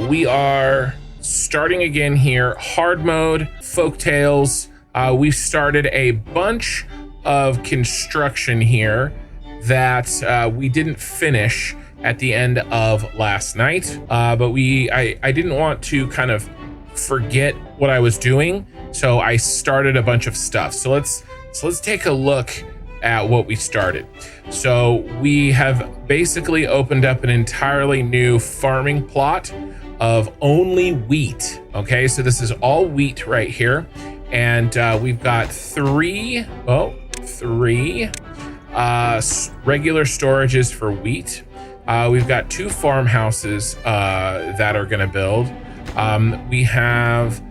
we are starting again here. Hard mode, Folktales. We've started a bunch of construction here that we didn't finish at the end of last night. But I didn't want to kind of forget what I was doing, so I started a bunch of stuff. So let's take a look at what we started. So we have basically opened up an entirely new farming plot of only wheat. Okay, so this is all wheat right here, and we've got three regular storages for wheat. We've got 2 farmhouses that are going to build. We have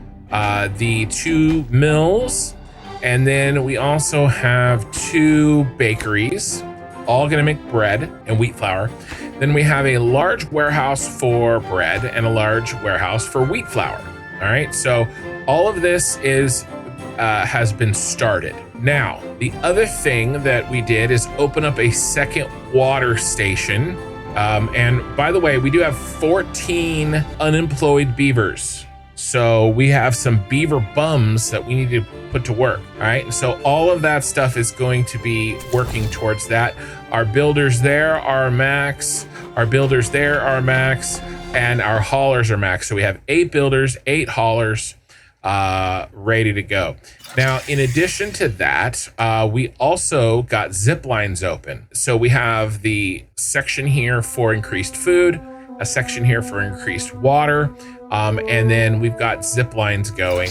the 2 mills, and then we also have 2 bakeries, all going to make bread and wheat flour. Then we have a large warehouse for bread and a large warehouse for wheat flour. All right, so all of this has been started. Now, the other thing that we did is open up a second water station. And by the way, we do have 14 unemployed beavers. So we have some beaver bums that we need to put to work. All right. So all of that stuff is going to be working towards that. Our builders there are max. Our builders there are max. And our haulers are max. So we have 8 builders, 8 haulers ready to go. Now, in addition to that, we also got zip lines open. So we have the section here for increased food, a section here for increased water, and then we've got zip lines going.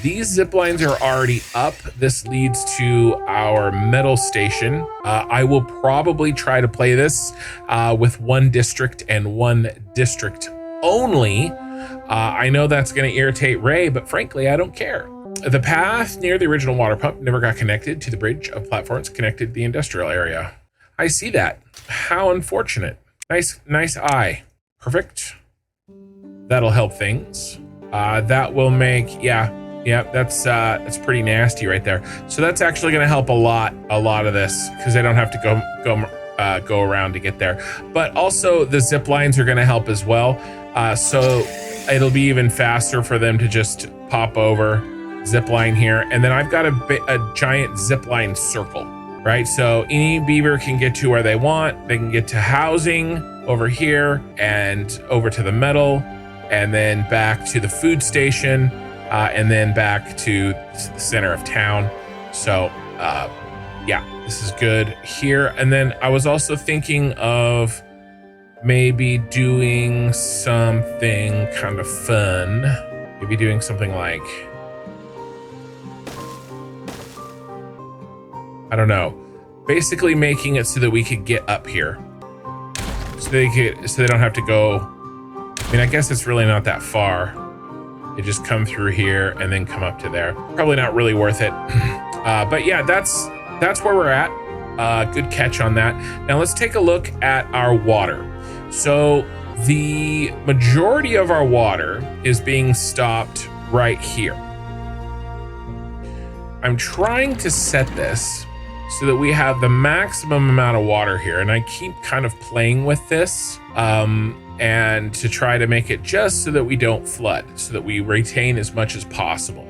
These zip lines are already up. This leads to our metal station. I will probably try to play this with 1 district and 1 district only. I know that's going to irritate Ray, but frankly, I don't care. The path near the original water pump never got connected to the bridge of platforms connected to the industrial area. I see that. How unfortunate. Nice eye. Perfect. That'll help things. That will make, yeah, that's pretty nasty right there. So that's actually going to help a lot of this, because I don't have to go around to get there. But also the zip lines are going to help as well. So it'll be even faster for them to just pop over, zip line here. And then I've got a giant zip line circle, right? So any beaver can get to where they want. They can get to housing over here and over to the metal, and then back to the food station, and then back to the center of town. So yeah, this is good here. And then I was also thinking of maybe doing something kind of fun. Maybe doing something like, I don't know, basically making it so that we could get up here. So they don't have to go. I mean, I guess it's really not that far. They just come through here and then come up to there. Probably not really worth it. But yeah, that's where we're at. Good catch on that. Now let's take a look at our water. So the majority of our water is being stopped right here. I'm trying to set this so that we have the maximum amount of water here. And I keep kind of playing with this and to try to make it just so that we don't flood, so that we retain as much as possible.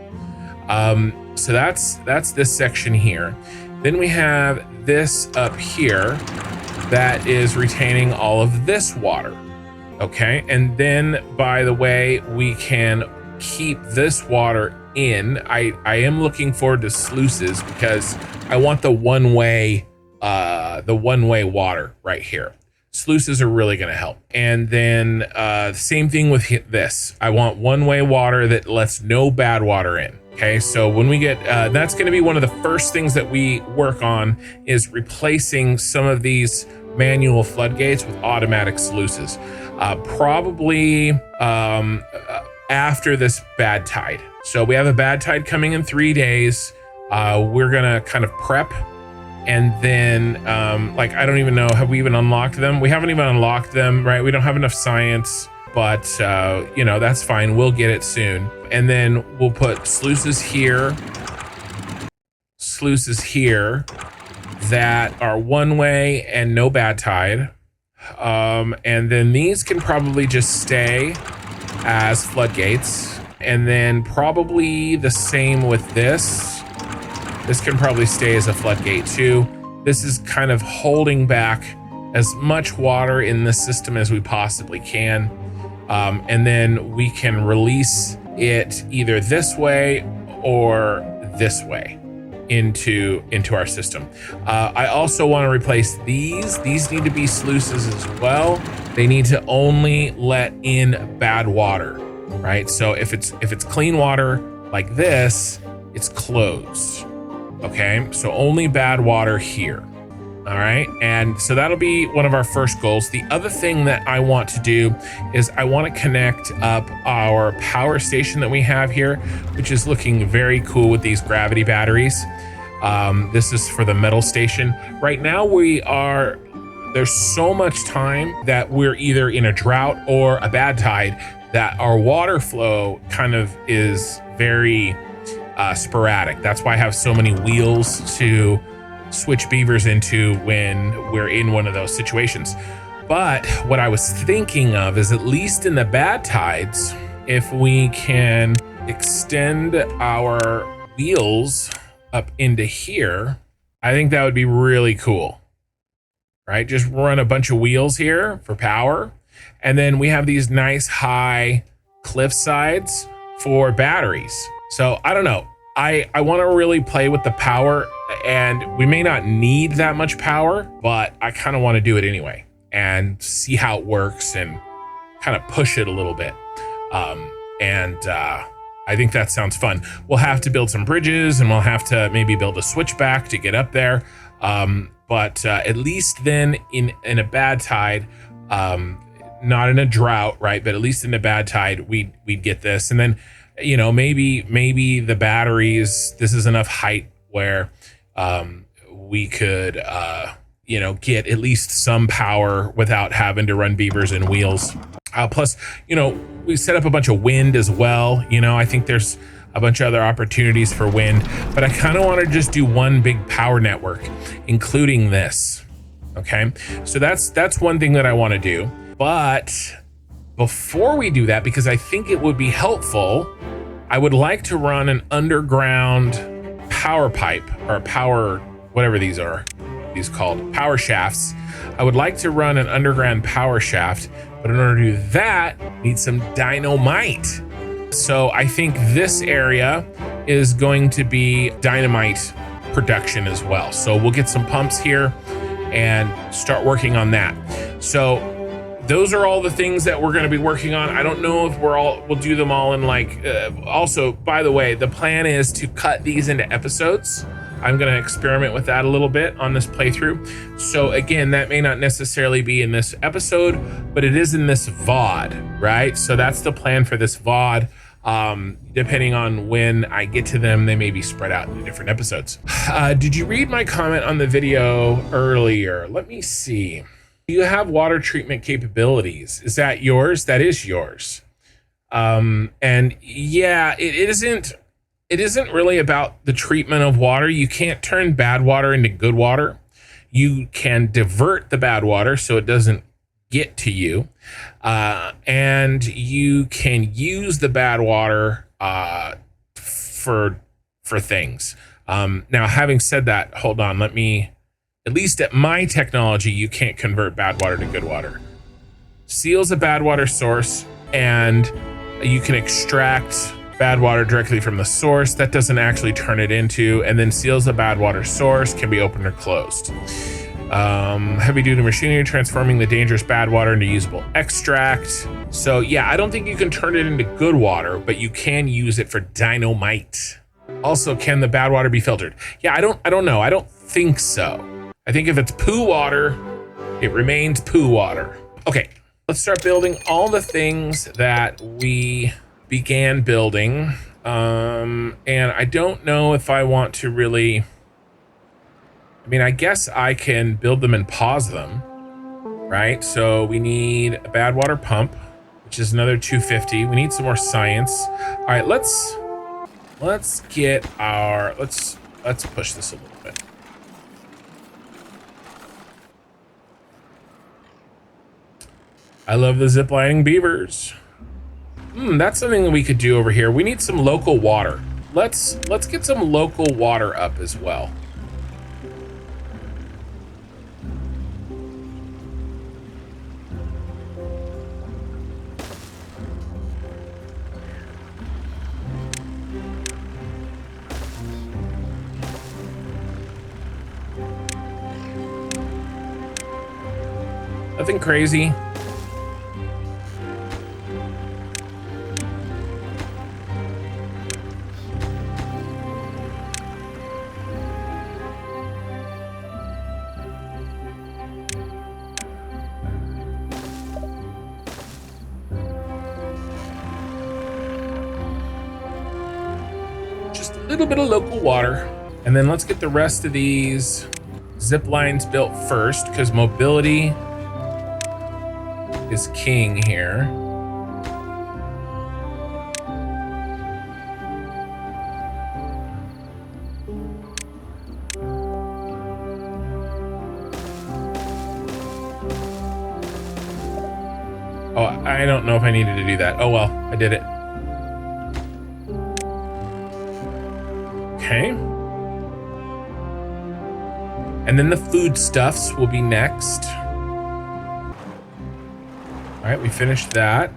So that's this section here. Then we have this up here that is retaining all of this water. Okay, and then, by the way, we can keep this water in. I am looking forward to sluices because I want the one-way water right here. Sluices are really going to help. And then same thing with this. I want one-way water that lets no bad water in. Okay, so when we get, that's going to be one of the first things that we work on, is replacing some of these manual floodgates with automatic sluices. Probably after this bad tide. So we have a bad tide coming in 3 days. We're gonna kind of prep, and then like, I don't even know, have we even unlocked them? We haven't even unlocked them, right? We don't have enough science, but you know, that's fine. We'll get it soon. And then we'll put sluices here that are one way and no bad tide. And then these can probably just stay as floodgates. And then probably the same with this. This can probably stay as a floodgate too. This is kind of holding back as much water in the system as we possibly can. And then we can release it either this way or this way into our system. I also want to replace these. These need to be sluices as well. They need to only let in bad water, right? So if it's clean water like this, it's closed. Okay, so only bad water here. All right, and so that'll be one of our first goals. The other thing that I want to do is I want to connect up our power station that we have here, which is looking very cool with these gravity batteries. This is for the metal station. Right now there's so much time that we're either in a drought or a bad tide that our water flow kind of is very sporadic. That's why I have so many wheels to switch beavers into when we're in one of those situations. But what I was thinking of is, at least in the bad tides, if we can extend our wheels up into here, I think that would be really cool, right? Just run a bunch of wheels here for power. And then we have these nice high cliff sides for batteries. So I don't know. I want to really play with the power, and we may not need that much power, but I kind of want to do it anyway and see how it works and kind of push it a little bit. I think that sounds fun. We'll have to build some bridges, and we'll have to maybe build a switchback to get up there. But at least then in a bad tide, not in a drought, right? But at least in a bad tide, we'd get this. And then, you know, maybe the batteries, this is enough height where we could, you know, get at least some power without having to run beavers and wheels. Plus, you know, we set up a bunch of wind as well. You know, I think there's a bunch of other opportunities for wind, but I kind of want to just do one big power network, including this. Okay, so that's one thing that I want to do. But before we do that, because I think it would be helpful, I would like to run an underground power pipe, or power, whatever these are, these called power shafts. I would like to run an underground power shaft, but in order to do that, need some dynamite. So I think this area is going to be dynamite production as well. So we'll get some pumps here and start working on that. So those are all the things that we're going to be working on. I don't know if we'll do them all in like, also, by the way, the plan is to cut these into episodes. I'm going to experiment with that a little bit on this playthrough. So again, that may not necessarily be in this episode, but it is in this VOD, right? So that's the plan for this VOD. Depending on when I get to them, they may be spread out into different episodes. Did you read my comment on the video earlier? Let me see. Do you have water treatment capabilities? Is that yours? That is yours. And yeah, it isn't really about the treatment of water. You can't turn bad water into good water. You can divert the bad water so it doesn't get to you. And you can use the bad water for things. Now, having said that, hold on, let me, at least at my technology, you can't convert bad water to good water. Seal's a bad water source, and you can extract bad water directly from the source. That doesn't actually turn it into, and then seal's a bad water source, can be opened or closed. Heavy duty machinery transforming the dangerous bad water into usable extract. So yeah, I don't think you can turn it into good water, but you can use it for dynamite. Also, can the bad water be filtered? Yeah, I don't know. I don't think so. I think if it's poo water, it remains poo water. Okay, let's start building all the things that we began building. And I don't know if I want to really, I mean, I guess I can build them and pause them, right? So we need a bad water pump, which is another 250. We need some more science. All right, let's get our, let's push this a little bit. I love the ziplining beavers. That's something that we could do over here. We need some local water. Let's get some local water up as well. Nothing crazy. Just a little bit of local water. And then let's get the rest of these zip lines built first, because mobility is king here. Oh, I don't know if I needed to do that. Oh well, I did it. Okay. And then the foodstuffs will be next. All right, we finished that.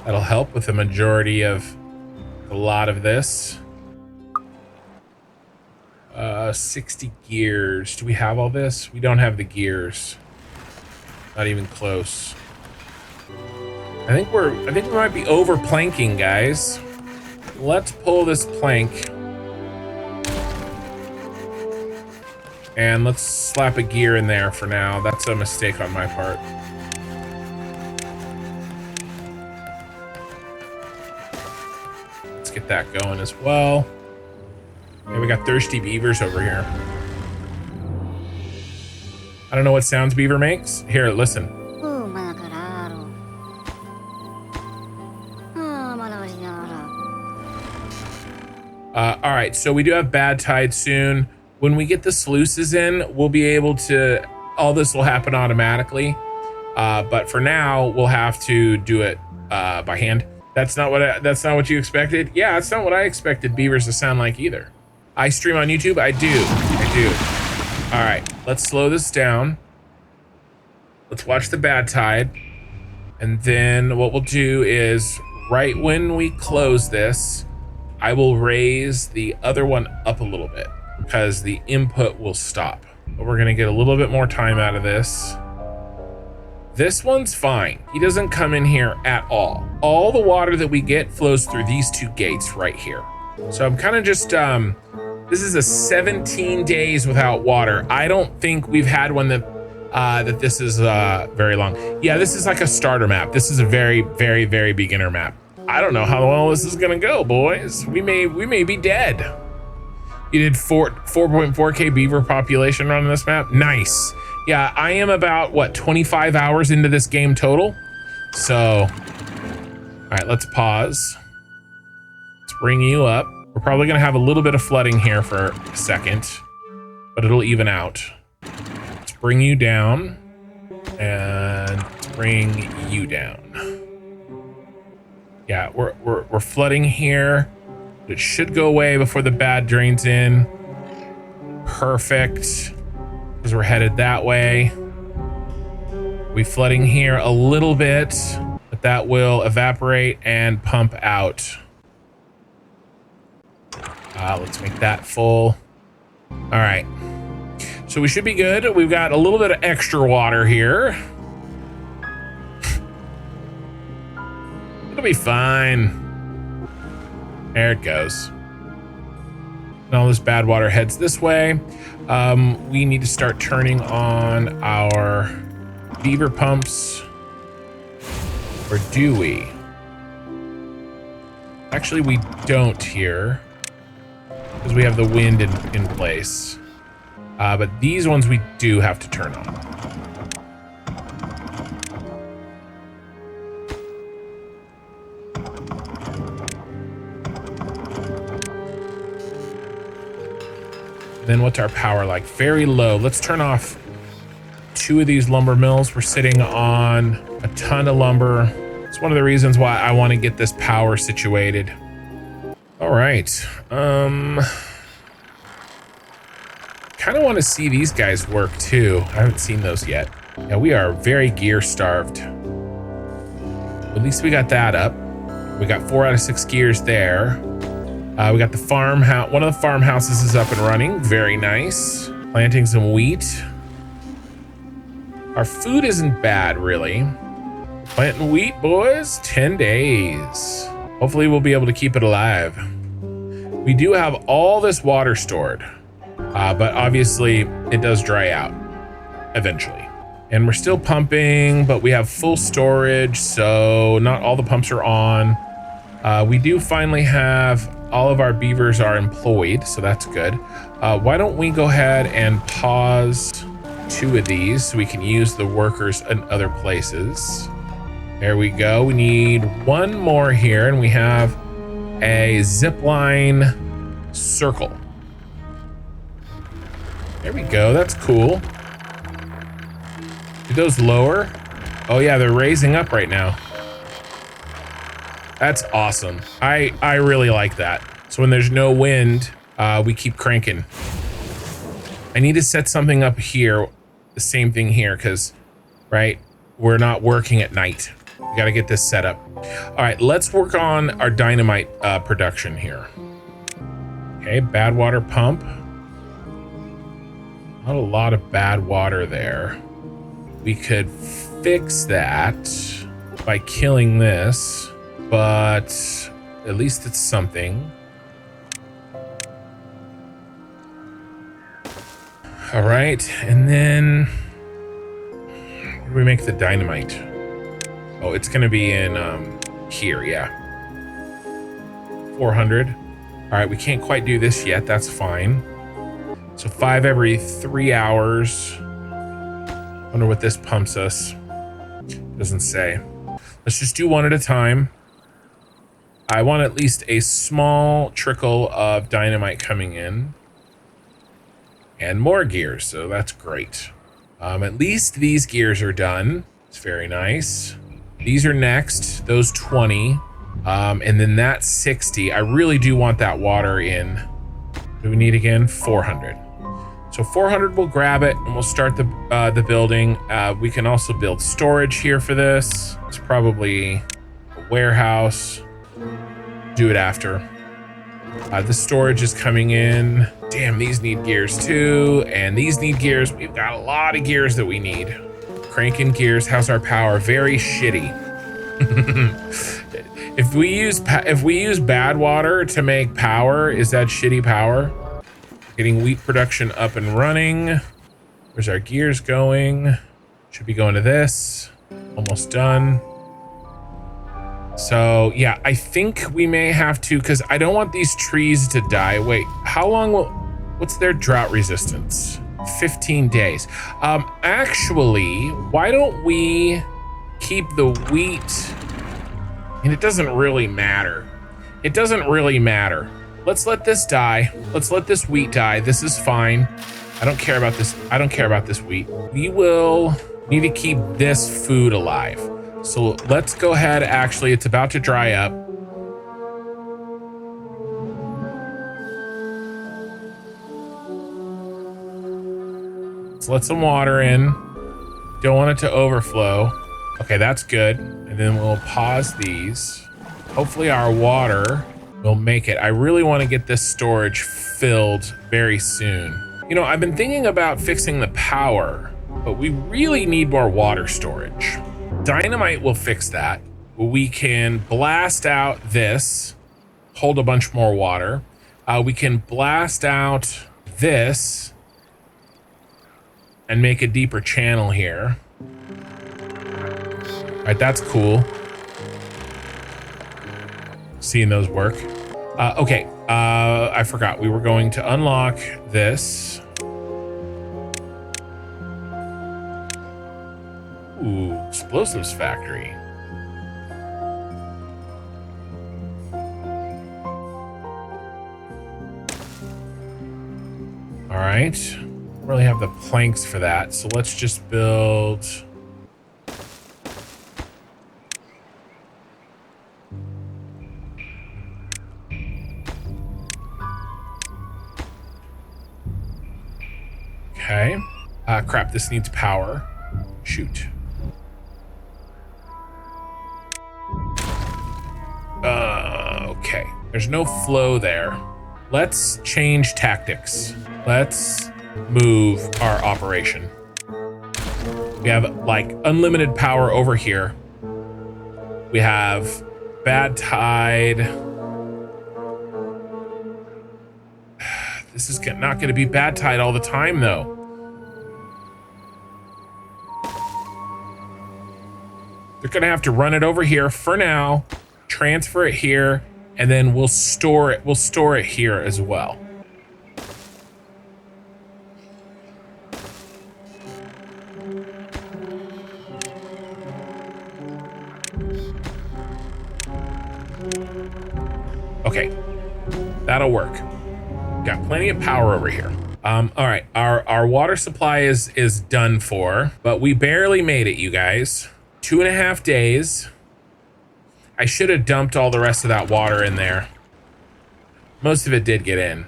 That'll help with the majority of a lot of this. 60 gears. Do we have all this? We don't have the gears. Not even close. I think we might be over planking, guys. Let's pull this plank. And let's slap a gear in there for now. That's a mistake on my part. Let's get that going as well. And we got thirsty beavers over here. I don't know what sounds beaver makes. Here, listen. All right, so we do have bad tide soon. When we get the sluices in, we'll be able to, all this will happen automatically. But for now, we'll have to do it by hand. That's not what you expected? Yeah, that's not what I expected beavers to sound like either. I stream on YouTube? I do. All right, let's slow this down. Let's watch the bad tide. And then what we'll do is, right when we close this, I will raise the other one up a little bit, because the input will stop. But we're gonna get a little bit more time out of this. This one's fine. He doesn't come in here at all. All the water that we get flows through these two gates right here. So I'm kind of just, this is a 17 days without water. I don't think we've had one that this is very long. Yeah, this is like a starter map. This is a very, very, very beginner map. I don't know how well this is gonna go, boys. We may be dead. You did 4.4K beaver population run on this map. Nice. Yeah, I am about, what, 25 hours into this game total? So, all right, let's pause. Let's bring you up. We're probably gonna have a little bit of flooding here for a second, but it'll even out. Let's bring you down, and let's bring you down. Yeah, we're flooding here. It should go away before the bad drains in. Perfect, because we're headed that way. We flooding here a little bit, but that will evaporate and pump out. Let's make that full. All right, so we should be good. We've got a little bit of extra water here. It'll be fine. There it goes. And all this bad water heads this way. We need to start turning on our beaver pumps. Or do we? Actually, we don't here, because we have the wind in place. But these ones we do have to turn on. Then what's our power like? Very low. Let's turn off 2 of these lumber mills. We're sitting on a ton of lumber. Let's It's one of the reasons why I want to get this power situated. All right. Kind of want to see these guys work too. I haven't seen those yet. Yeah, we are very gear starved. At least we got that up. We got 4 out of 6 gears there. We got the farmhouse. One of the farmhouses is up and running. Very nice. Planting some wheat. Our food isn't bad, really. Planting wheat, boys. 10 days. Hopefully we'll be able to keep it alive. We do have all this water stored, but obviously it does dry out eventually. And we're still pumping, but we have full storage, so not all the pumps are on. We do finally have all of our beavers are employed, so that's good. Why don't we go ahead and pause 2 of these so we can use the workers in other places. There we go. We need 1 more here, and we have a zip line circle. There we go. That's cool. Do those lower? Oh yeah, they're raising up right now. That's awesome. I really like that. So when there's no wind, we keep cranking. I need to set something up here. The same thing here, because, right, we're not working at night. We got to get this set up. All right, let's work on our dynamite production here. Okay, bad water pump. Not a lot of bad water there. We could fix that by killing this, but at least it's something. All right, and then where do we make the dynamite? Oh, it's gonna be in here, yeah. 400. All right, we can't quite do this yet, that's fine. So 5 every 3 hours. Wonder what this pumps us. Doesn't say. Let's just do 1 at a time. I want at least a small trickle of dynamite coming in. And more gears, so that's great. At least these gears are done. It's very nice. These are next, those 20. And then that's 60. I really do want that water in. What do we need again? 400. So 400, we'll grab it and we'll start the building. We can also build storage here for this. It's probably a warehouse. Do it after. The storage is coming in. Damn, these need gears too. And these need gears. We've got a lot of gears that we need. Cranking gears. How's our power? Very shitty. If we use bad water to make power, is that shitty power? Getting wheat production up and running. Where's our gears going? Should be going to this. Almost done. So yeah, I think we may have to, because I don't want these trees to die. Wait, how long will, what's their drought resistance? 15 days. Actually, why don't we keep the wheat? And it doesn't really matter. It doesn't really matter. Let's let this die. Let's let this wheat die. This is fine. I don't care about this. I don't care about this wheat. We will need to keep this food alive. So let's go ahead. Actually, it's about to dry up. Let's let some water in. Don't want it to overflow. Okay, that's good. And then we'll pause these. Hopefully our water will make it. I really want to get this storage filled very soon. You know, I've been thinking about fixing the power, but we really need more water storage. Dynamite will fix that. We can blast out this, hold a bunch more water. We can blast out this and make a deeper channel here. All right, that's cool. Seeing those work. Okay, I forgot. We were going to unlock this. Ooh, explosives factory. All right, don't really have the planks for that, so let's just build Okay. Crap, this needs power. Shoot. Okay. There's no flow there. Let's change tactics. Let's move our operation. We have like unlimited power over here. We have bad tide. This is not going to be bad tide all the time though. They're going to have to run it over here for now, transfer it here, and then we'll store it. We'll store it here as well. Okay, that'll work. Got plenty of power over here. All right, our water supply is done for, but we barely made it, you guys. 2.5 days. I should have dumped all the rest of that water in there. Most of it did get in,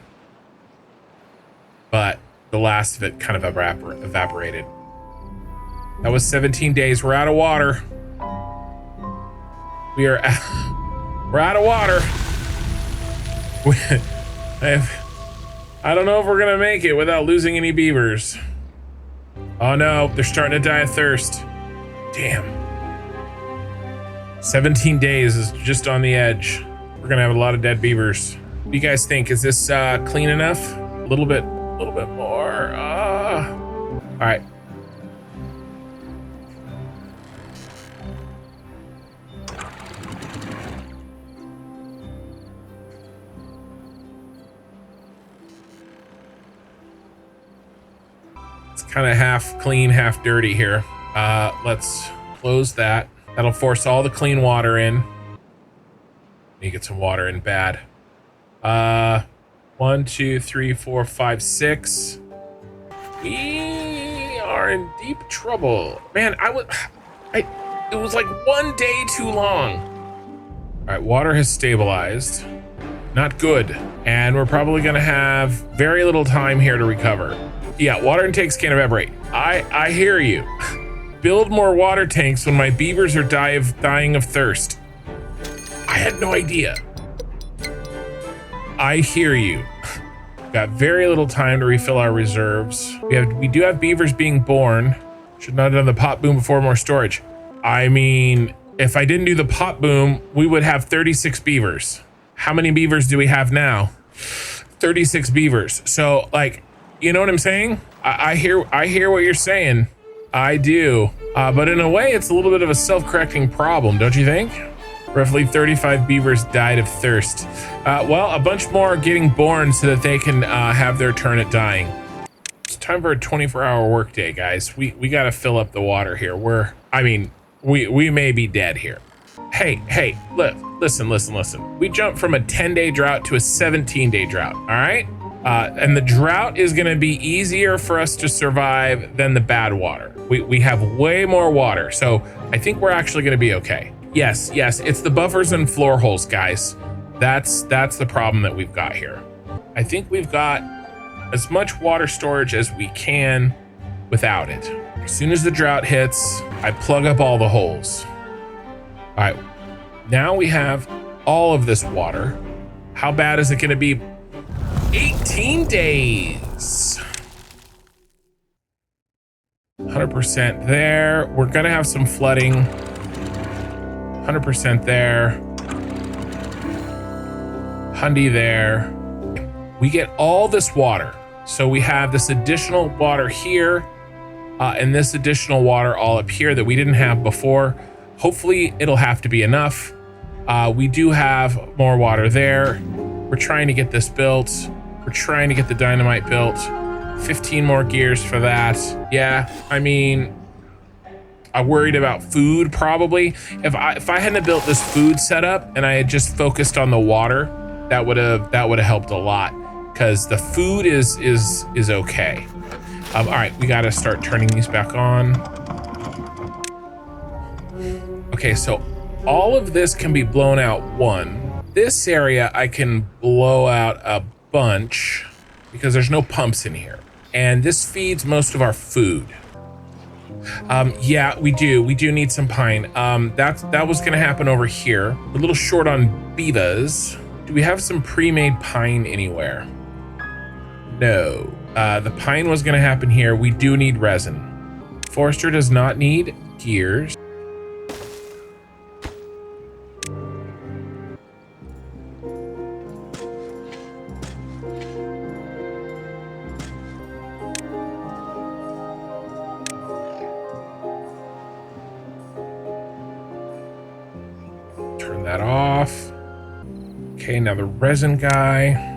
but the last of it kind of evaporated. That was 17 days. We're out of water. We're out of water. I don't know if we're gonna make it without losing any beavers. Oh no, they're starting to die of thirst. Damn. 17 days is just on the edge. We're gonna have a lot of dead beavers. What do you guys think? Is this clean enough? A little bit more. All right. It's kind of half clean, half dirty here. Let's close that. That'll force all the clean water in. Need to get some water in bad. 1, 2, 3, 4, 5, 6. We are in deep trouble. Man, it was like 1 day too long. All right, water has stabilized. Not good. And we're probably gonna have very little time here to recover. Yeah, water intakes can't evaporate. I hear you. Build more water tanks when my beavers are dying of thirst. I had no idea. I hear you. Got very little time to refill our reserves. We do have beavers being born. Should not have done the pop boom before more storage. I mean, if I didn't do the pop boom, we would have 36 beavers. How many beavers do we have now? 36 beavers. So like, you know what I'm saying? I hear what you're saying. I do, but in a way, it's a little bit of a self-correcting problem, don't you think? Roughly 35 beavers died of thirst. Well, a bunch more are getting born so that they can have their turn at dying. It's time for a 24-hour workday, guys. We got to fill up the water here. We may be dead here. Hey, listen. We jumped from a 10-day drought to a 17-day drought, all right? And the drought is going to be easier for us to survive than the bad water. We have way more water, so I think we're actually going to be okay. Yes, it's the buffers and floor holes, guys. That's the problem that we've got here. I think we've got as much water storage as we can without it. As soon as the drought hits, I plug up all the holes. All right, now we have all of this water. How bad is it going to be? 18 days. 100% there. We're gonna have some flooding. 100% there. Hundy there. We get all this water. So we have this additional water here and this additional water all up here that we didn't have before. Hopefully it'll have to be enough. We do have more water there. We're trying to get this built. We're trying to get the dynamite built. 15 more gears for that. Yeah, I mean, I worried about food probably. If I hadn't built this food setup and I had just focused on the water, that would have helped a lot because the food is okay. All right, we got to start turning these back on. Okay, so all of this can be blown out one. This area I can blow out a bunch because there's no pumps in here. and this feeds most of our food. Yeah, we do need some pine. That was gonna happen over here. We're a little short on beavers. Do we have some pre-made pine anywhere? No. The pine was gonna happen here. We do need resin. Forester does not need gears. Turn that off. Okay, now the resin guy.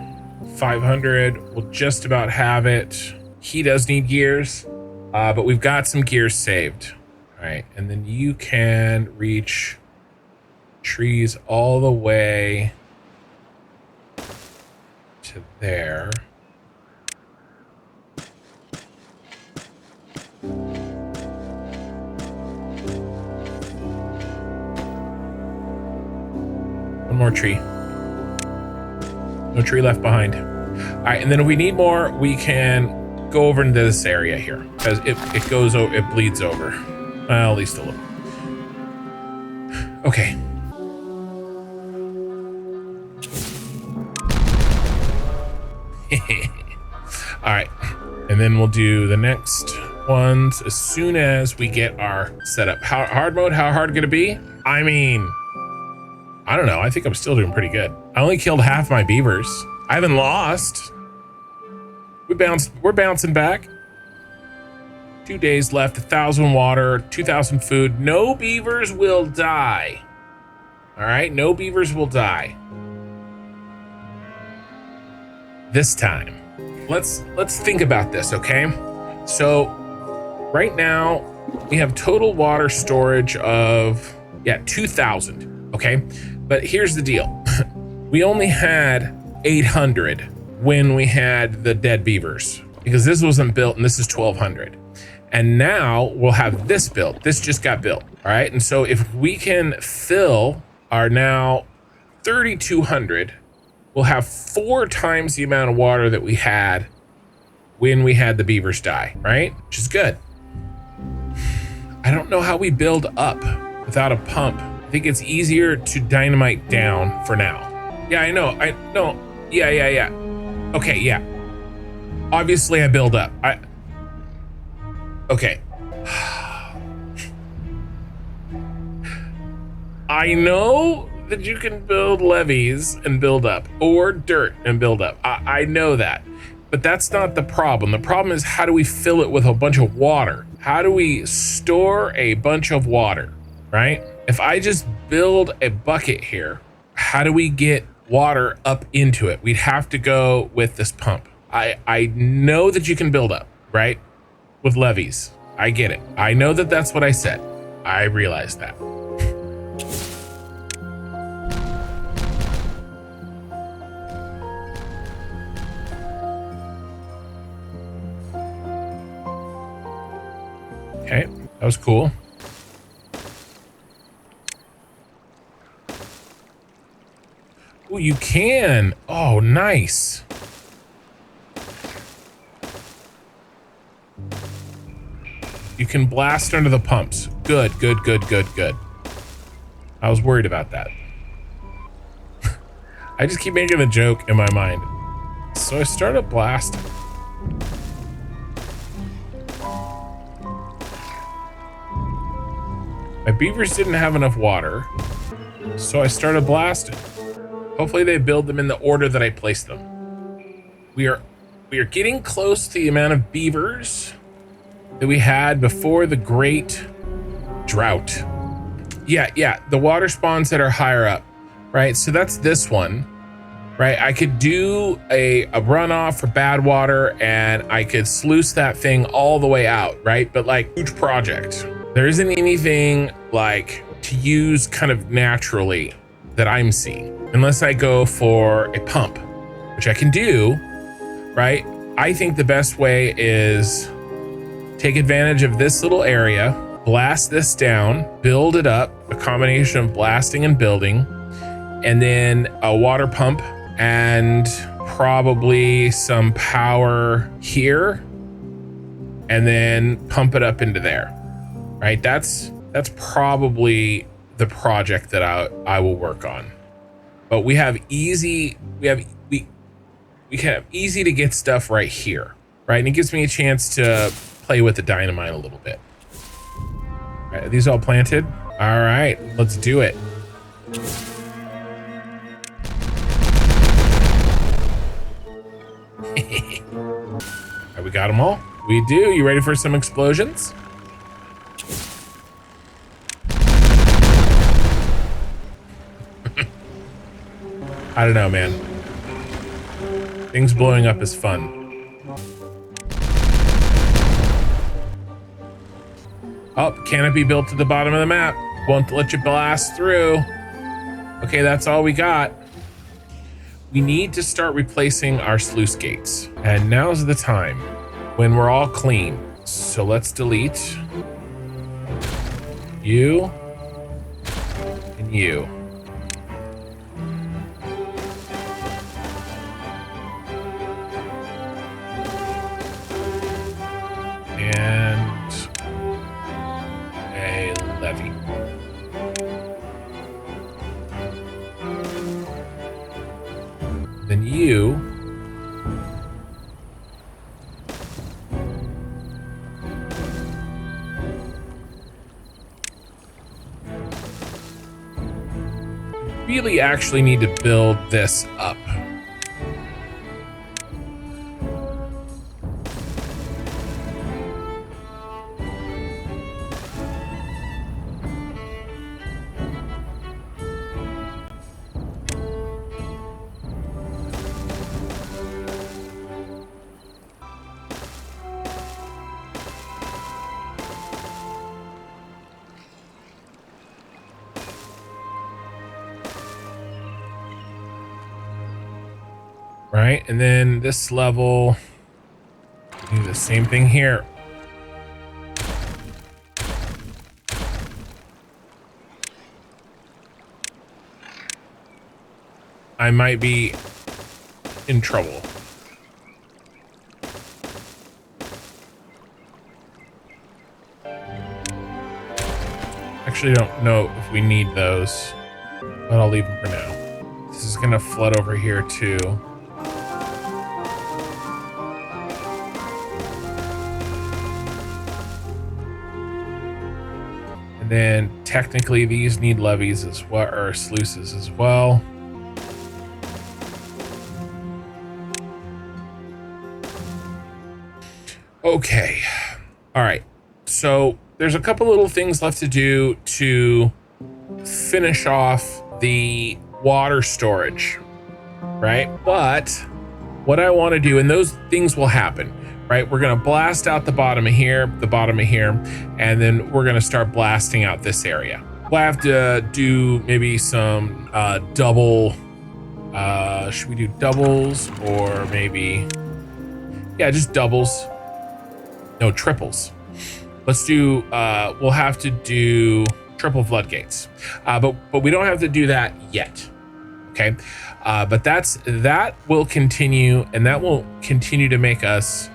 500, we'll just about have it. He does need gears, but we've got some gears saved. All right, and then you can reach trees all the way to there. One more tree. No tree left behind. All right, and then if we need more, we can go over into this area here because it goes over, it bleeds over. Well, at least a little. Okay. All right, and then we'll do the next ones as soon as we get our setup. Hard mode, how hard could it be? I mean, I don't know. I think I'm still doing pretty good. I only killed half my beavers. I haven't lost. We're bouncing back. 2 days left, 1,000 water, 2,000 food. No beavers will die. All right, no beavers will die. This time. Let's think about this, okay? So right now we have total water storage of 2,000, okay? But here's the deal. We only had 800 when we had the dead beavers because this wasn't built and this is 1,200. And now we'll have this built. This just got built, all right? And so if we can fill our now 3,200, we'll have 4 times the amount of water that we had when we had the beavers die, right? Which is good. I don't know how we build up without a pump. I think it's easier to dynamite down for now. Yeah, I know. Yeah. Okay, yeah. Obviously I build up. Okay. I know that you can build levees and build up, or dirt and build up. I know that, but that's not the problem. The problem is, how do we fill it with a bunch of water? How do we store a bunch of water, right? If I just build a bucket here, how do we get water up into it? We'd have to go with this pump. I know that you can build up, right? With levees. I get it. I know that that's what I said. I realize that. Okay, that was cool. Oh, you can. Oh, nice. You can blast under the pumps. Good. I was worried about that. I just keep making a joke in my mind. So I started blasting. My beavers didn't have enough water, so I started blasting. Hopefully they build them in the order that I placed them. We are getting close to the amount of beavers that we had before the great drought. Yeah, the water spawns that are higher up, right? So that's this one, right? I could do a runoff for bad water and I could sluice that thing all the way out, right? But like, huge project. There isn't anything like to use kind of naturally that I'm seeing, unless I go for a pump, which I can do, right? I think the best way is take advantage of this little area, blast this down, build it up, a combination of blasting and building, and then a water pump and probably some power here and then pump it up into there, right? That's probably the project that I will work on. But we have easy, we can have easy to get stuff right here, right? And it gives me a chance to play with the dynamite a little bit. All right, are these all planted? All right, let's do it. All right, we got them all. We do. You ready for some explosions? I don't know, man. Things blowing up is fun. Oh, canopy built to the bottom of the map. Won't let you blast through. Okay, that's all we got. We need to start replacing our sluice gates. And now's the time when we're all clean. So let's delete you and you. And a levee. Then you really actually need to build this up. Right, and then this level, do the same thing here. I might be in trouble. Actually, don't know if we need those, but I'll leave them for now. This is gonna flood over here too. And then technically these need levees as well, or sluices as well. Okay. All right. So there's a couple little things left to do to finish off the water storage, right? But what I want to do, and those things will happen, right? We're going to blast out the bottom of here, and then we're going to start blasting out this area. We'll have to do maybe some double, should we do doubles or maybe, yeah, just doubles. No, triples. Let's do, we'll have to do triple floodgates, but we don't have to do that yet. Okay. But that will continue, and that will continue to make us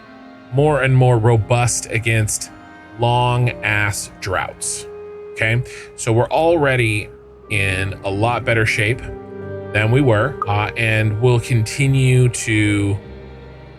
more and more robust against long ass droughts. Okay. So we're already in a lot better shape than we were, and we'll continue to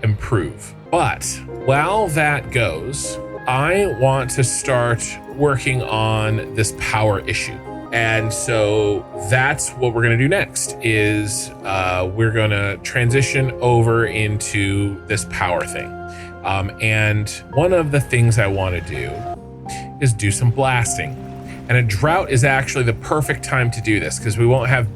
improve. But while that goes, I want to start working on this power issue. And so that's what we're going to do next is we're going to transition over into this power thing. And one of the things I want to do is do some blasting. And a drought is actually the perfect time to do this because we won't have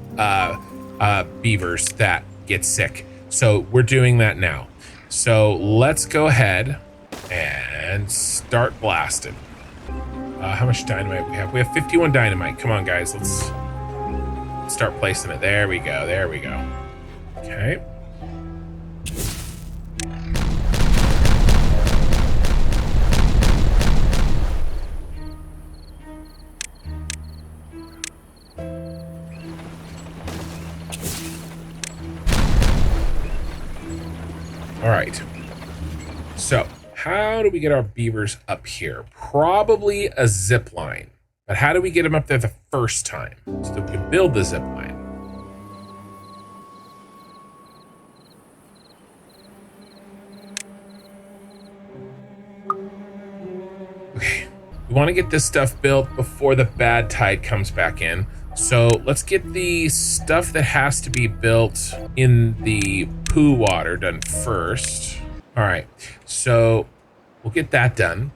beavers that get sick. So we're doing that now. So let's go ahead and start blasting. How much dynamite we have? We have 51 dynamite. Come on, guys. Let's start placing it. There we go. There we go. Okay. All right. So how do we get our beavers up here? Probably a zip line. But how do we get them up there the first time? So that we can build the zip line. Okay, we want to get this stuff built before the bad tide comes back in. So let's get the stuff that has to be built in the poo water done first. All right, so we'll get that done.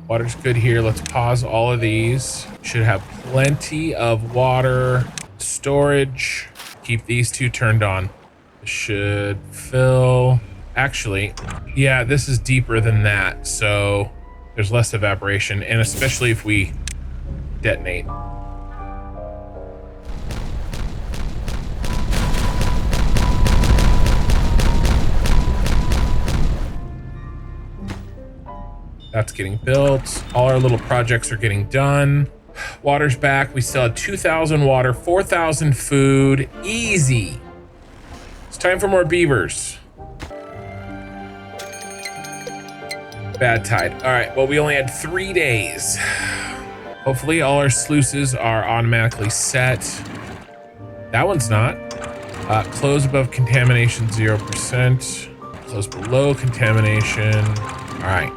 Water's good here. Let's pause all of these. Should have plenty of water storage. Keep these two turned on. Should fill. Actually, yeah, this is deeper than that, so there's less evaporation, and especially if we detonate. That's getting built. All our little projects are getting done. Water's back. We still have 2,000 water, 4,000 food. Easy. It's time for more beavers. Bad tide. All right, well, we only had 3 days. Hopefully all our sluices are automatically set. That one's not. Close above contamination, 0%. Close below contamination. All right.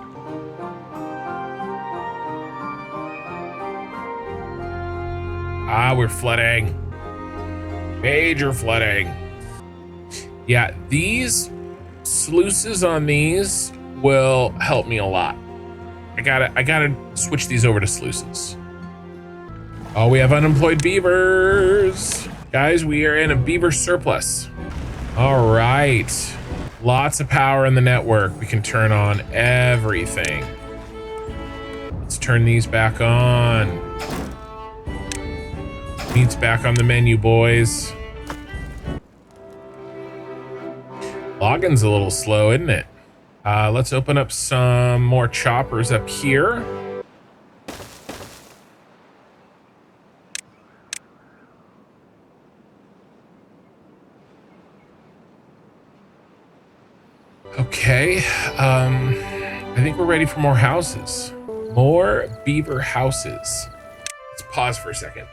We're flooding. Major flooding. Yeah, these sluices on these will help me a lot. I gotta switch these over to sluices. Oh, we have unemployed beavers. Guys, we are in a beaver surplus. All right. Lots of power in the network. We can turn on everything. Let's turn these back on. Meat's back on the menu, boys. Login's a little slow, isn't it? Let's open up some more choppers up here. Okay, I think we're ready for more houses. More beaver houses. Let's pause for a second.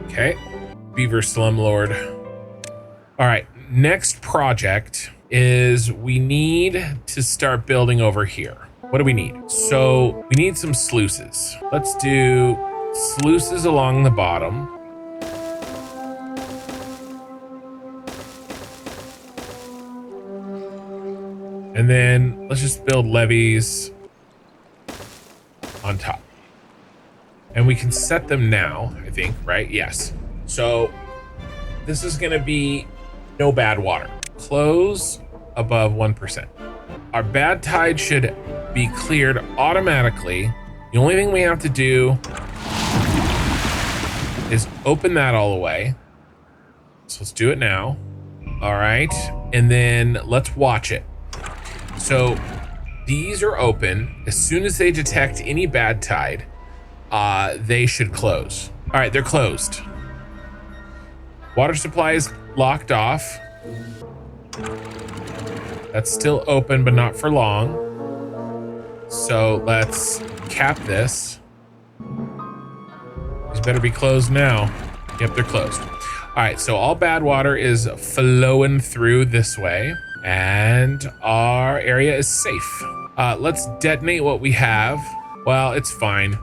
Okay, Beaver Slumlord. All right, next project is we need to start building over here. What do we need? So we need some sluices. Let's do sluices along the bottom. And then let's just build levees on top. And we can set them now, I think, right? Yes. So this is going to be no bad water. Close above 1%. Our bad tide should be cleared automatically. The only thing we have to do is open that all the way. So let's do it now. All right. And then let's watch it. So these are open. As soon as they detect any bad tide, they should close. All right, they're closed. Water supply is locked off. That's still open, but not for long. So let's cap this. These better be closed now. Yep, they're closed. All right, so all bad water is flowing through this way, and our area is safe. Let's detonate what we have. Well, it's fine.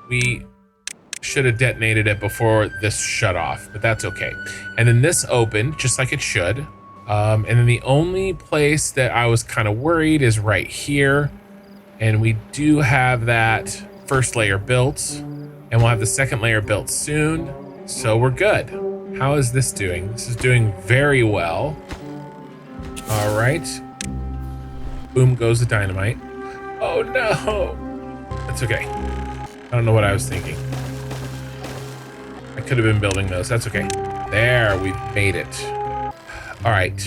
We should have detonated it before this shut off, but that's okay. And then this opened just like it should. And then the only place that I was kind of worried is right here. And we do have that first layer built, and we'll have the second layer built soon. So we're good. How is this doing? This is doing very well. All right. Boom goes the dynamite. Oh no! That's okay. I don't know what I was thinking. I could have been building those. That's okay. There, we've made it. All right.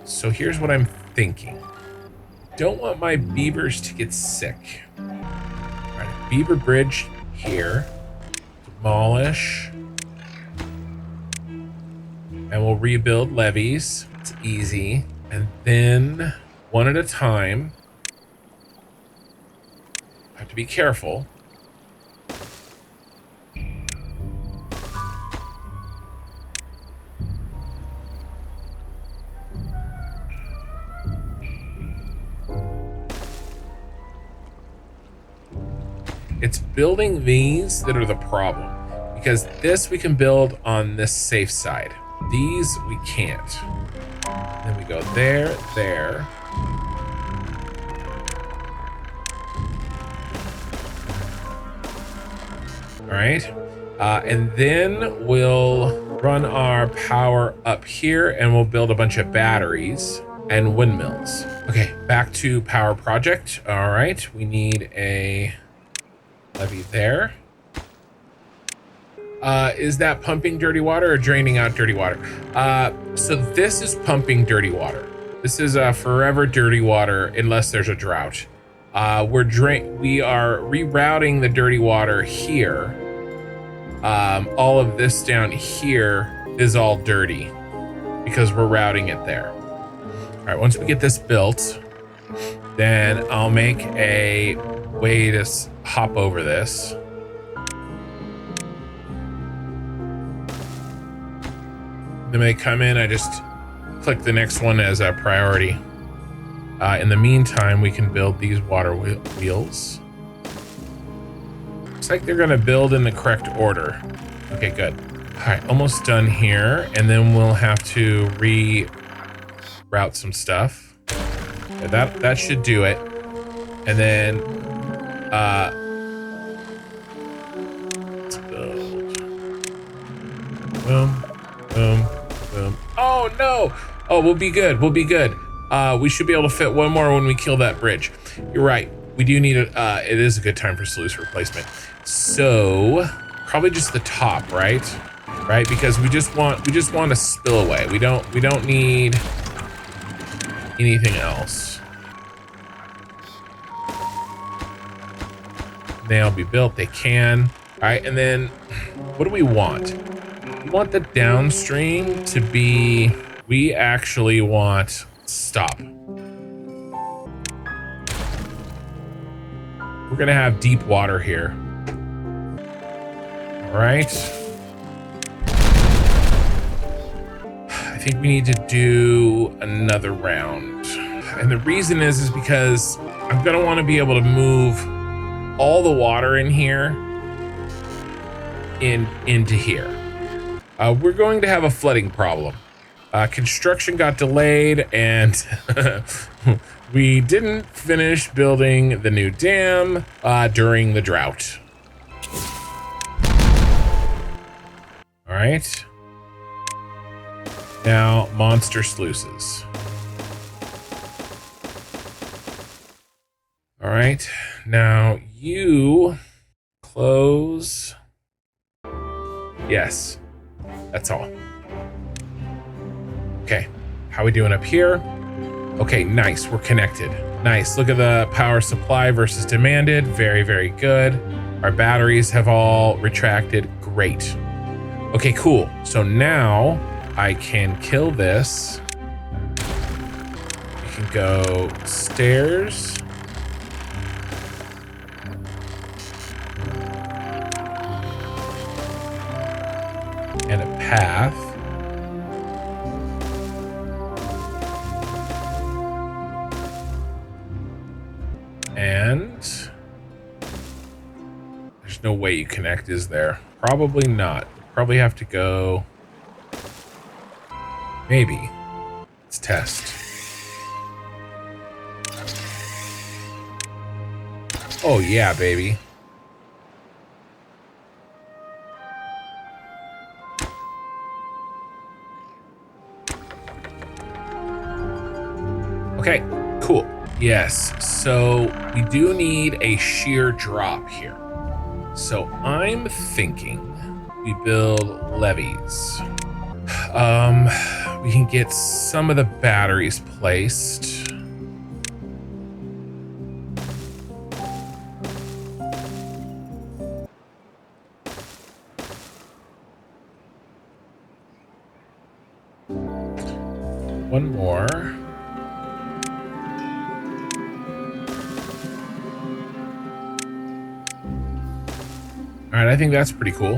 So here's what I'm thinking. Don't want my beavers to get sick. All right, beaver bridge here. Demolish. And we'll rebuild levees. It's easy. And then one at a time. Have to be careful. It's building these that are the problem, because this we can build on this safe side. These we can't. Then we go there, there. All right. And then we'll run our power up here and we'll build a bunch of batteries and windmills. Okay, back to power project. All right, we need a levee there. Is that pumping dirty water or draining out dirty water? So this is pumping dirty water. This is forever dirty water unless there's a drought. We are rerouting the dirty water here. All of this down here is all dirty because we're routing it there. All right, once we get this built, then I'll make a way to hop over this. Then when they come in, I just click the next one as a priority. In the meantime, we can build these water wheels. Looks like they're gonna build in the correct order. Okay, good. All right, almost done here. And then we'll have to reroute some stuff. Yeah, that should do it. And then, let's build. Boom, boom, boom. Oh no! Oh, we'll be good, we'll be good. We should be able to fit one more when we kill that bridge. You're right. We do need it is a good time for sluice replacement. So probably just the top, right? Right? Because we just want a spillway. We don't need anything else. They'll be built, they can. All right, and then what do we want? We want the downstream to be, we actually want stop. We're gonna have deep water here. All right. I think we need to do another round. And the reason is because I'm gonna wanna be able to move all the water in here into here. We're going to have a flooding problem. Construction got delayed and we didn't finish building the new dam during the drought. All right. Now, monster sluices. All right. Now you close. Yes, that's all. Okay, how are we doing up here? Okay, nice, we're connected. Nice, look at the power supply versus demanded. Very, very good. Our batteries have all retracted. Great. Okay, cool. So now I can kill this. We can go stairs. And a path. And there's no way you connect, is there? Probably not. Probably have to go. Maybe. Let's test. Oh yeah, baby. Okay, cool. Yes, so we do need a shear drop here. So I'm thinking we build levees. We can get some of the batteries placed. One more. All right, I think that's pretty cool.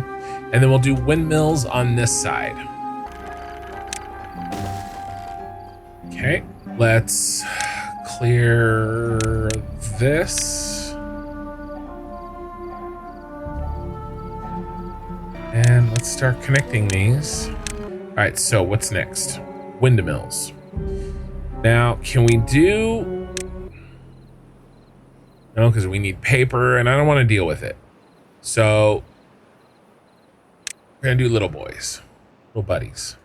And then we'll do windmills on this side. Okay, let's clear this. And let's start connecting these. All right, so what's next? Windmills. Now, can we do... No, because we need paper and I don't want to deal with it. So we're gonna do little boys, little buddies.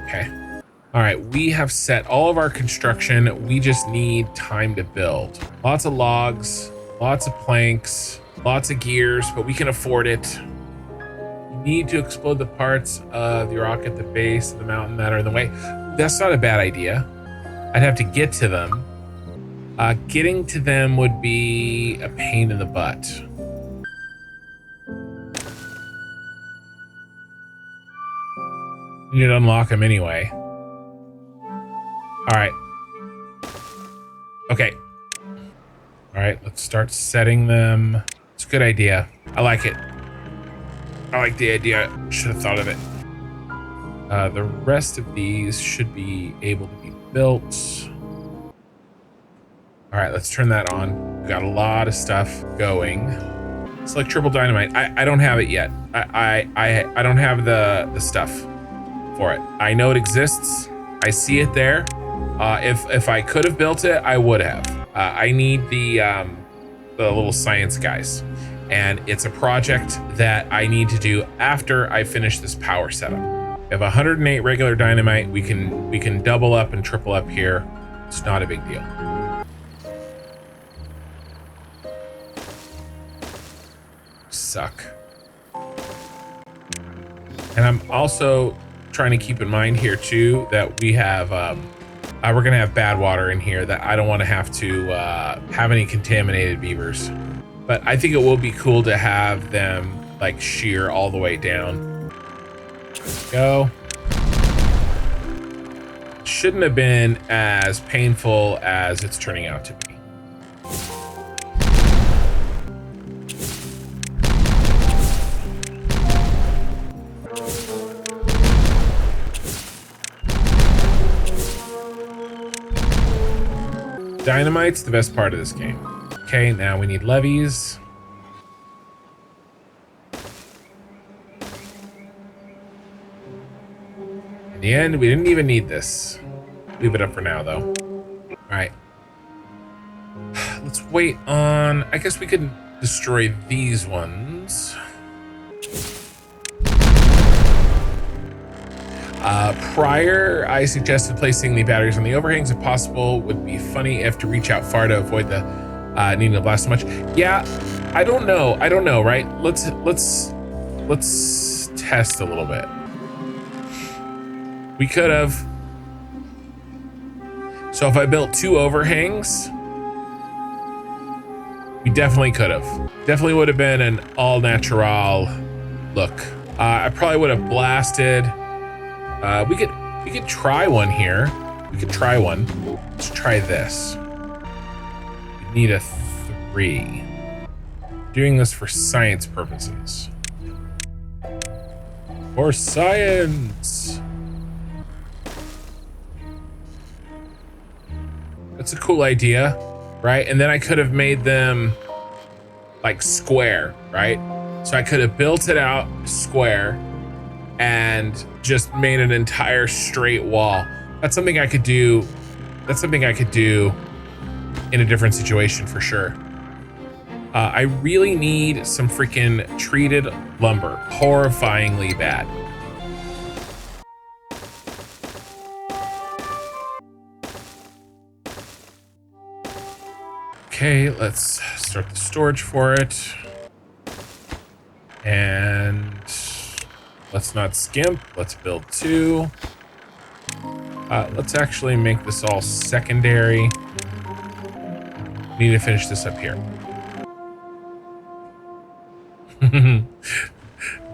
Okay. All right, we have set all of our construction. We just need time to build. Lots of logs, lots of planks, lots of gears, but we can afford it. You need to explode the parts of the rock at the base of the mountain that are in the way. That's not a bad idea. I'd have to get to them. Getting to them would be a pain in the butt. You need to unlock them anyway. All right. Okay. All right, let's start setting them. It's a good idea. I like it. I like the idea. Should have thought of it. The rest of these should be able to be built. All right, let's turn that on. We've got a lot of stuff going. Select triple dynamite. I don't have it yet. I don't have the stuff for it. I know it exists. I see it there. If I could have built it, I would have. I need the little science guys, and it's a project that I need to do after I finish this power setup. We have 108 regular dynamite. We can double up and triple up here. It's not a big deal. Suck. And I'm also trying to keep in mind here too that we have we're gonna have bad water in here that I don't want to have any contaminated beavers, but I think it will be cool to have them like shear all the way down. Let's go. Shouldn't have been as painful as it's turning out to be. Dynamite's the best part of this game. Okay, now we need levees. In the end, we didn't even need this. Leave it up for now, though. All right. Let's wait on... I guess we could destroy these ones. Prior, I suggested placing the batteries on the overhangs if possible. Would be funny if to reach out far to avoid the needing to blast so much. Yeah, I don't know, right? Let's test a little bit. We could have. So if I built 2 overhangs, we definitely could have. Definitely would have been an all natural look. I probably would have blasted. We could try one here. We could try one. Let's try this. We need a 3. Doing this for science purposes. For science. That's a cool idea, right? And then I could have made them like square, right? So I could have built it out square. and just made an entire straight wall. That's something I could do. That's something I could do in a different situation for sure. I really need some freaking treated lumber. Horrifyingly bad. Okay, let's start the storage for it. And let's not skimp. Let's build 2. Let's actually make this all secondary. Need to finish this up here.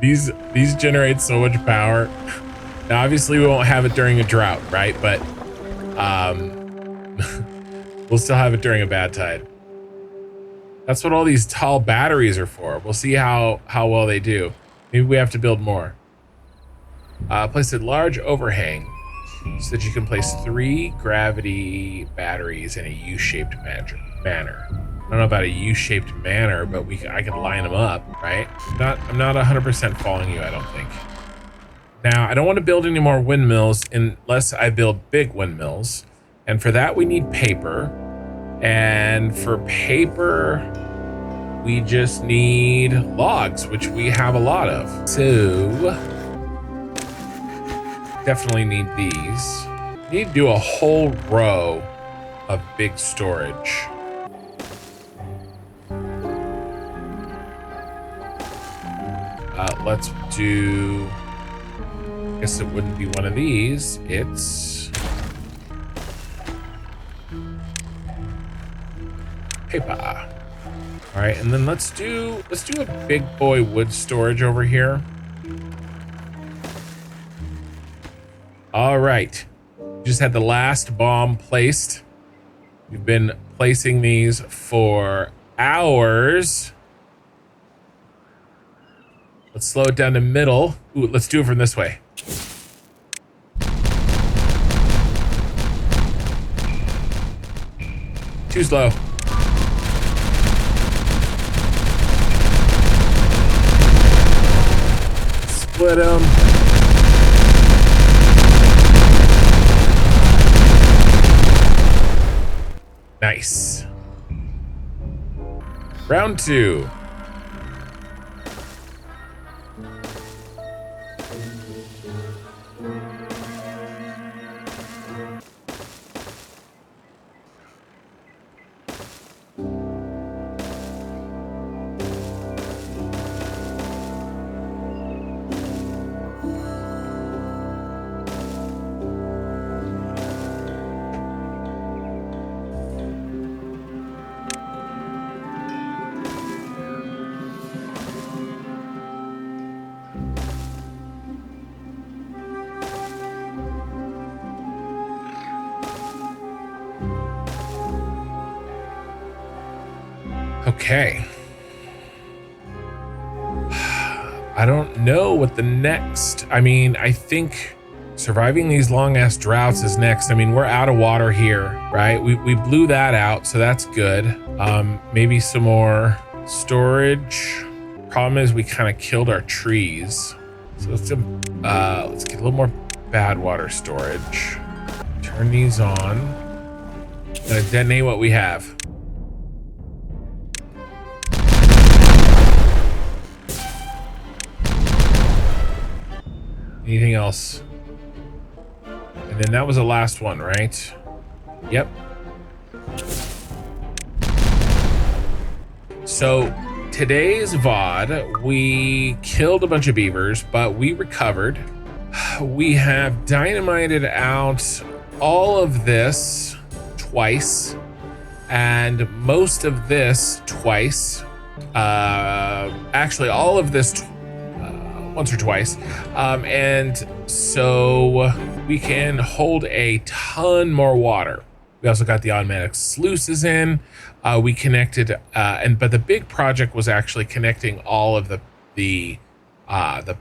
These generate so much power. Now, obviously, we won't have it during a drought, right? But we'll still have it during a bad tide. That's what all these tall batteries are for. We'll see how well they do. Maybe we have to build more. Place a large overhang so that you can place 3 gravity batteries in a U-shaped manner. I don't know about a U-shaped manner, but I could line them up, right? I'm not 100% following you, I don't think. Now, I don't want to build any more windmills unless I build big windmills. And for that, we need paper. And for paper, we just need logs, which we have a lot of. So, definitely need these. Need to do a whole row of big storage. Let's do, I guess it wouldn't be one of these. It's paper. All right, and then let's do a big boy wood storage over here. All right, just had the last bomb placed. We've been placing these for hours. Let's slow it down to middle. Ooh, let's do it from this way. Too slow. Split them. Nice. Round 2. Okay. I don't know what the next, I mean, I think surviving these long ass droughts is next. I mean, we're out of water here, right? We blew that out, so that's good. Maybe some more storage. Problem is we kind of killed our trees. So let's get a little more bad water storage. Turn these on. Gonna detonate what we have. Anything else? And then that was the last one, right? Yep. So today's VOD, we killed a bunch of beavers, but we recovered. We have dynamited out all of this twice and most of this twice. Actually, all of this once or twice. And so we can hold a ton more water. We also got the automatic sluices in. We connected, but the big project was actually connecting all of the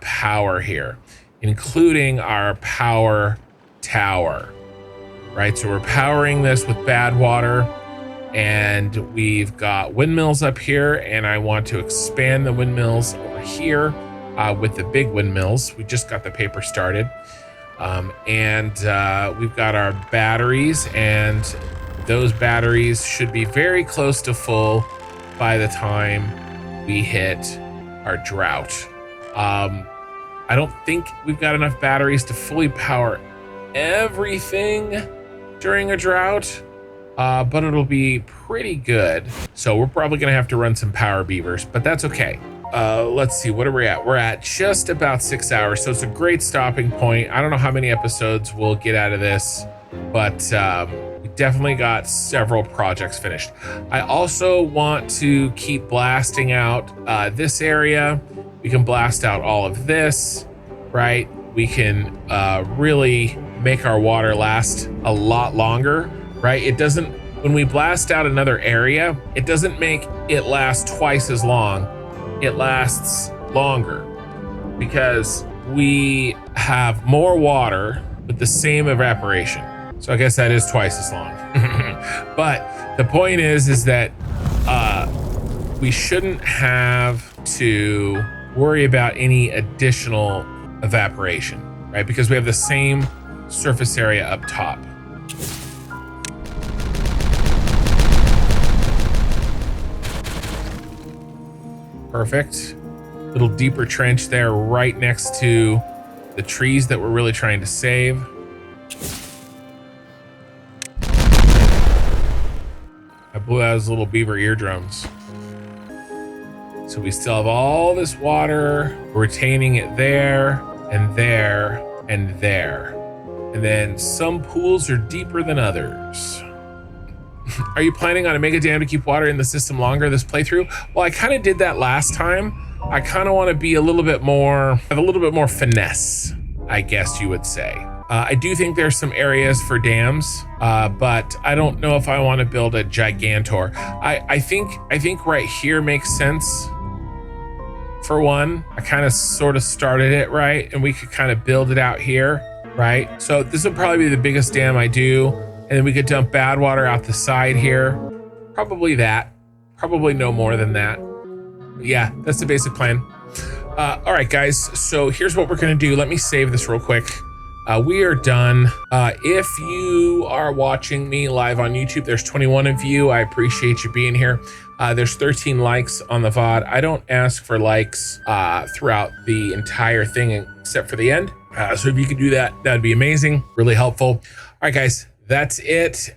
power here, including our power tower, right? So we're powering this with bad water, and we've got windmills up here, and I want to expand the windmills over here. with the big windmills. We just got the paper started. And we've got our batteries, and those batteries should be very close to full by the time we hit our drought. I don't think we've got enough batteries to fully power everything during a drought, but it'll be pretty good. So we're probably gonna have to run some power beavers, but that's okay. Let's see, what are we at? We're at just about 6 hours, so it's a great stopping point. I don't know how many episodes we'll get out of this, but we definitely got several projects finished. I also want to keep blasting out this area. We can blast out all of this, right? We can really make our water last a lot longer, right? It doesn't, when we blast out another area, it doesn't make it last twice as long. It lasts longer because we have more water with the same evaporation. So I guess that is twice as long. But the point is that we shouldn't have to worry about any additional evaporation, right? Because we have the same surface area up top. Perfect. Little deeper trench there right next to the trees that we're really trying to save. I blew out his little beaver eardrums. So we still have all this water, retaining it there and there and there. And then some pools are deeper than others. Are you planning on a mega dam to keep water in the system longer this playthrough? Well, I kind of did that last time. I kind of want to be a little bit more, have a little bit more finesse, I guess you would say. I do think there's some areas for dams, but I don't know if I want to build a gigantor. I think right here makes sense. For one, I kind of sort of started it right, and we could kind of build it out here, right? So this would probably be the biggest dam I do, and then we could dump bad water out the side here. Probably that. Probably no more than that. But yeah, that's the basic plan. All right, guys. So here's what we're gonna do. Let me save this real quick. We are done. If you are watching me live on YouTube, there's 21 of you. I appreciate you being here. There's 13 likes on the VOD. I don't ask for likes throughout the entire thing except for the end. So if you could do that, that'd be amazing. Really helpful. All right, guys, that's it.